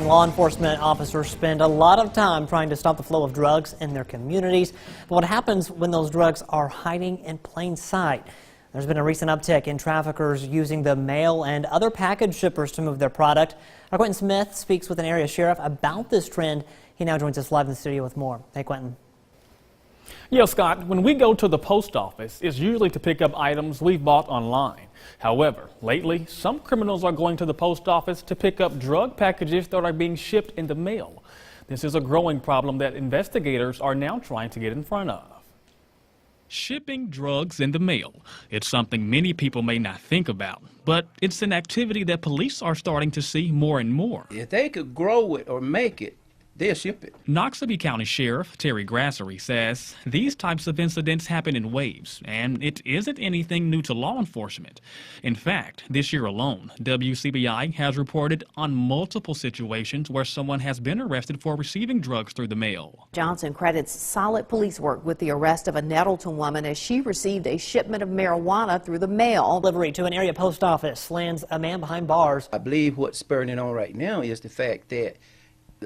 Law enforcement officers spend a lot of time trying to stop the flow of drugs in their communities. But what happens when those drugs are hiding in plain sight? There's been a recent uptick in traffickers using the mail and other package shippers to move their product. Our Quentin Smith speaks with an area sheriff about this trend. He now joins us live in the studio with more. Hey, Quentin. Yeah, Scott, when we go to the post office, it's usually to pick up items we've bought online. However, lately, some criminals are going to the post office to pick up drug packages that are being shipped in the mail. This is a growing problem that investigators are now trying to get in front of. Shipping drugs in the mail. It's something many people may not think about, but it's an activity that police are starting to see more and more. If they could grow it or make it, they'll ship it. Noxubee County Sheriff Terry Grassery says these types of incidents happen in waves, and it isn't anything new to law enforcement. In fact, this year alone, WCBI has reported on multiple situations where someone has been arrested for receiving drugs through the mail. Johnson credits solid police work with the arrest of a Nettleton woman as she received a shipment of marijuana through the mail. Delivery to an area post office lands a man behind bars. I believe what's spurring it on right now is the fact that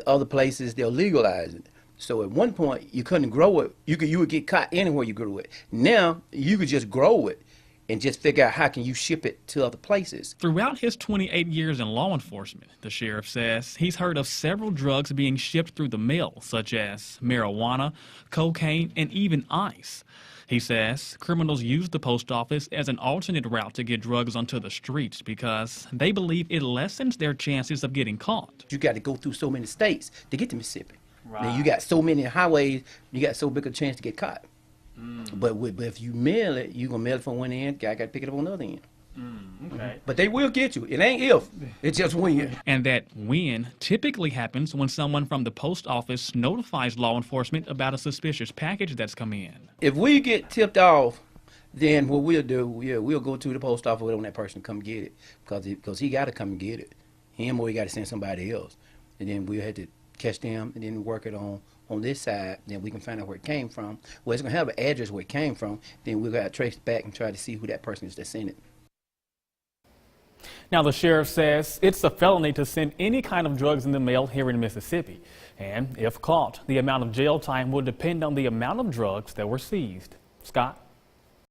other places they'll legalize it. So at one point you couldn't grow it. You would get caught anywhere you grew it. Now you could just grow it and just figure out how can you ship it to other places. Throughout his 28 years in law enforcement, the sheriff says he's heard of several drugs being shipped through the mail, such as marijuana, cocaine, and even ice. He says criminals use the post office as an alternate route to get drugs onto the streets because they believe it lessens their chances of getting caught. You got to go through so many states to get to Mississippi. Right. Now you got so many highways, you got so big a chance to get caught. But if you mail it, you're going to mail it from one end, guy got to pick it up on the other end. Okay. But they will get you. It ain't if, it's just when. And that when typically happens when someone from the post office notifies law enforcement about a suspicious package that's come in. If we get tipped off, then what we'll do, we'll go to the post office and that person come get it because he got to come and get it. Him or he got to send somebody else. And then we'll have to catch them and then work it on this side. Then we can find out where it came from. Well, it's going to have an address where it came from. Then we've got to trace it back and try to see who that person is that sent it. Now, the sheriff says it's a felony to send any kind of drugs in the mail here in Mississippi. And if caught, the amount of jail time will depend on the amount of drugs that were seized. Scott?